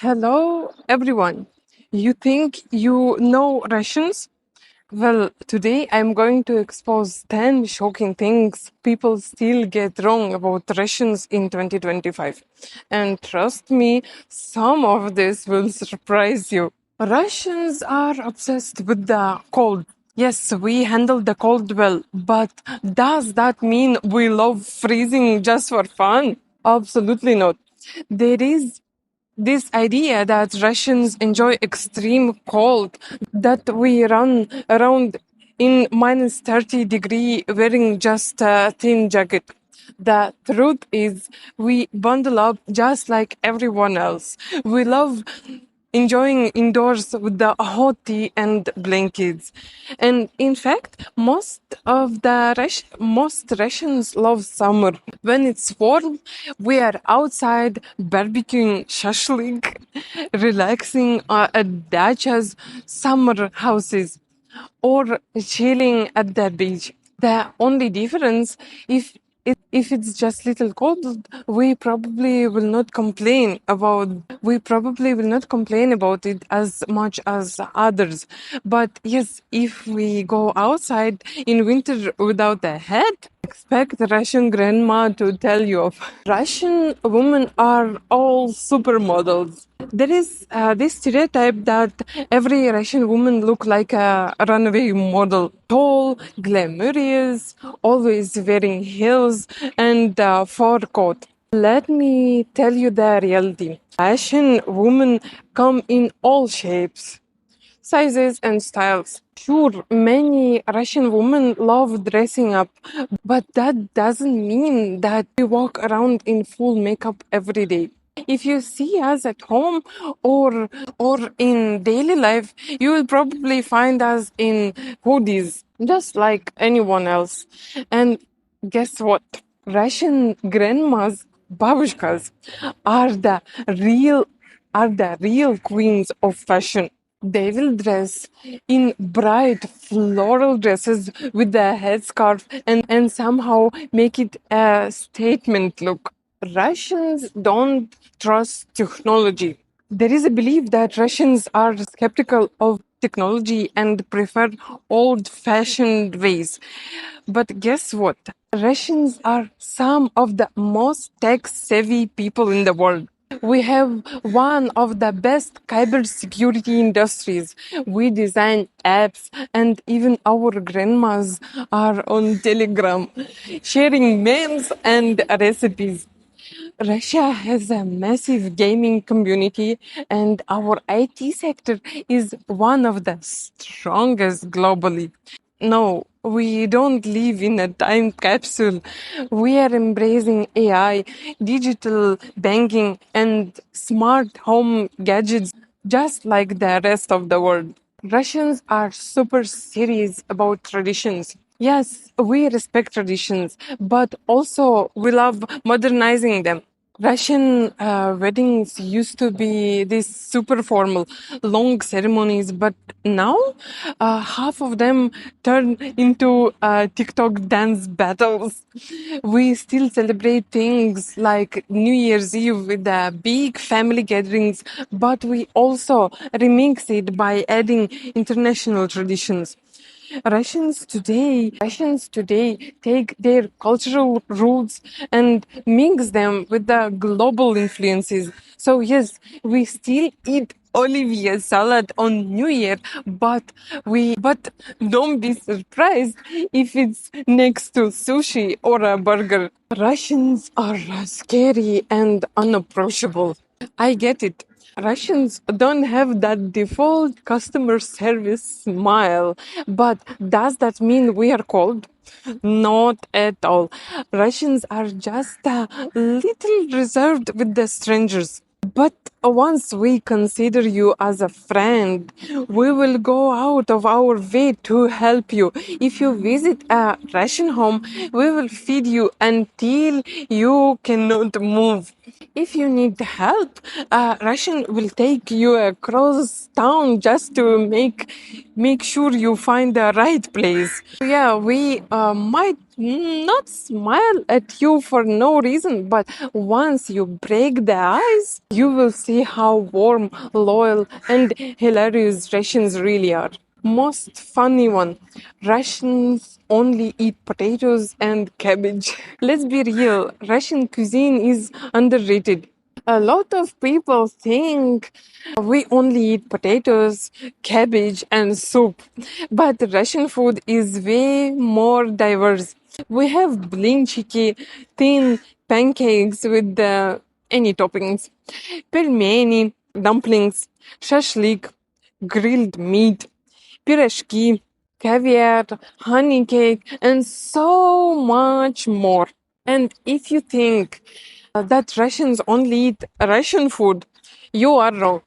Hello, everyone. You think you know Russians? Well, today I'm going to expose 10 shocking things people still get wrong about Russians in 2025. And trust me, some of this will surprise you. Russians are obsessed with the cold. Yes, we handle the cold well, but does that mean we love freezing just for fun? Absolutely not. There is this idea that Russians enjoy extreme cold, that we run around in minus 30 degree wearing just a thin jacket. The truth is, we bundle up just like everyone else. We love enjoying indoors with the hot tea and blankets. And in fact, most Russians love summer. When it's warm, we are outside barbecuing shashlik, relaxing at dachas, summer houses, or chilling at the beach. The only difference, if it's just little cold, we probably will not complain about it as much as others. But yes, if we go outside in winter without a hat, expect Russian grandma to tell you of. Russian women are all supermodels. There is this stereotype that every Russian woman look like a runway model, tall, glamorous, always wearing heels and a fur coat. Let me tell you the reality. Russian women come in all shapes, sizes, and styles. Sure, many Russian women love dressing up, but that doesn't mean that we walk around in full makeup every day. If you see us at home or in daily life, you will probably find us in hoodies, just like anyone else. And guess what? Russian grandmas, babushkas, are the real real queens of fashion. They will dress in bright floral dresses with a headscarf and somehow make it a statement look. Russians don't trust technology. There is a belief that Russians are skeptical of technology and prefer old fashioned ways. But guess what? Russians are some of the most tech savvy people in the world. We have one of the best cybersecurity industries. We design apps, and even our grandmas are on Telegram, sharing memes and recipes. Russia has a massive gaming community, and our IT sector is one of the strongest globally. No, we don't live in a time capsule. We are embracing AI, digital banking, and smart home gadgets just like the rest of the world. Russians are super serious about traditions. Yes, we respect traditions, but also we love modernizing them. Russian weddings used to be this super formal, long ceremonies, but now half of them turn into TikTok dance battles. We still celebrate things like New Year's Eve with the big family gatherings, but we also remix it by adding international traditions. Russians today take their cultural roots and mix them with the global influences. So yes, we still eat Olivier salad on New Year, but don't be surprised if it's next to sushi or a burger. Russians are scary and unapproachable. I get it. Russians don't have that default customer service smile, but does that mean we are cold? Not at all. Russians are just a little reserved with the strangers. But once we consider you as a friend, we will go out of our way to help you. If you visit a Russian home, we will feed you until you cannot move. If you need help, a Russian will take you across town just to make sure you find the right place. Yeah, we might not smile at you for no reason, but once you break the ice, you will see how warm, loyal, and hilarious Russians really are. Most funny one, Russians only eat potatoes and cabbage. Let's be real, Russian cuisine is underrated. A lot of people think we only eat potatoes, cabbage, and soup. But Russian food is way more diverse. We have blinchiki, thin pancakes with any toppings, pelmeni, dumplings, shashlik, grilled meat, pyrashki, caviar, honey cake, and so much more. And if you think that Russians only eat Russian food, you are wrong.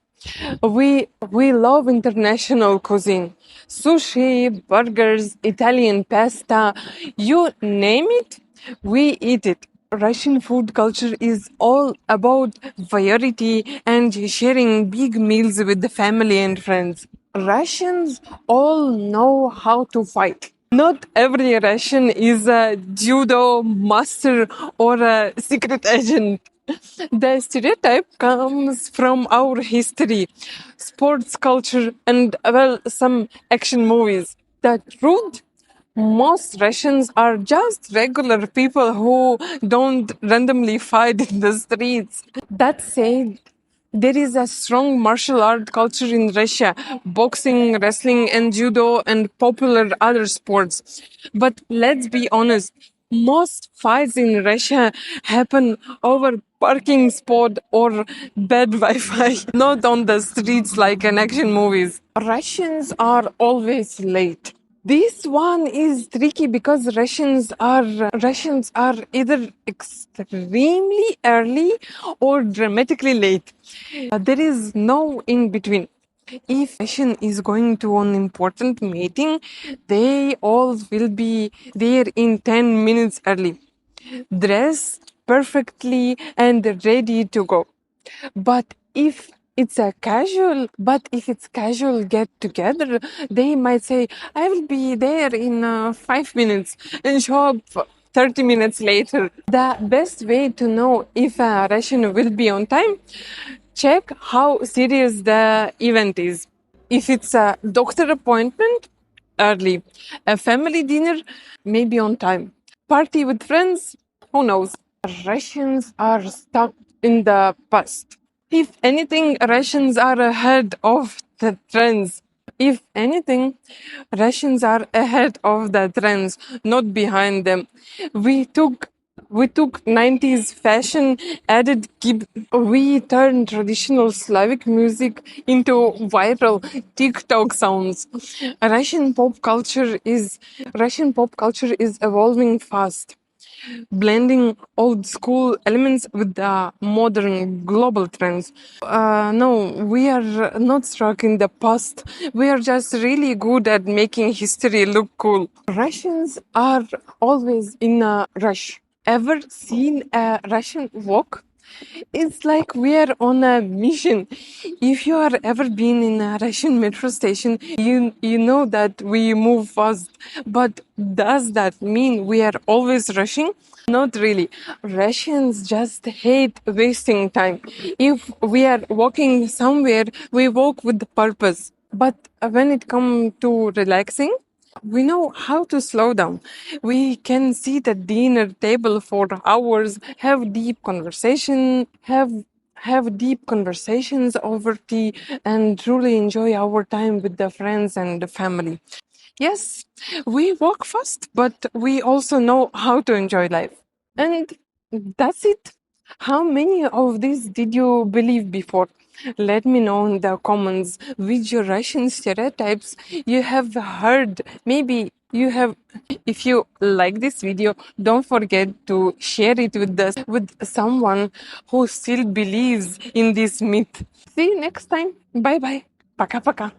We love international cuisine. Sushi, burgers, Italian pasta, you name it, we eat it. Russian food culture is all about variety and sharing big meals with the family and friends. Russians all know how to fight. Not every Russian is a judo master or a secret agent. The stereotype comes from our history, sports culture, and well, some action movies. The truth, most Russians are just regular people who don't randomly fight in the streets. That said, there is a strong martial art culture in Russia, boxing, wrestling, and judo, and popular other sports. But let's be honest, most fights in Russia happen over parking spot or bad Wi-Fi, not on the streets like in action movies. Russians are always late. This one is tricky because Russians are either extremely early or dramatically late. There is no in between. If Russian is going to an important meeting, they all will be there in 10 minutes early, dressed perfectly and ready to go. But if it's casual get together, they might say, I will be there in 5 minutes and show up 30 minutes later. The best way to know if a Russian will be on time, check how serious the event is. If it's a doctor appointment, early. A family dinner, maybe on time. Party with friends, who knows? Russians are stuck in the past. If anything, Russians are ahead of the trends. If anything, Russians are ahead of the trends, not behind them. We took we took 90s fashion, we turned traditional Slavic music into viral TikTok sounds. Russian pop culture is evolving fast, blending old school elements with the modern global trends. No, we are not stuck in the past. We are just really good at making history look cool. Russians are always in a rush. Ever seen a Russian walk? It's like we are on a mission. If you are ever been in a Russian metro station, you know that we move fast. But does that mean we are always rushing? Not really. Russians just hate wasting time. If we are walking somewhere, we walk with purpose. But when it comes to relaxing, we know how to slow down. We can sit at dinner table for hours, have deep conversations over tea, and truly enjoy our time with the friends and the family. Yes, we walk fast, but we also know how to enjoy life. And that's it. How many of these did you believe before? Let me know in the comments which your Russian stereotypes you have heard. Maybe you have. If you like this video, don't forget to share it with someone who still believes in this myth. See you next time. Bye bye. Пока-пока.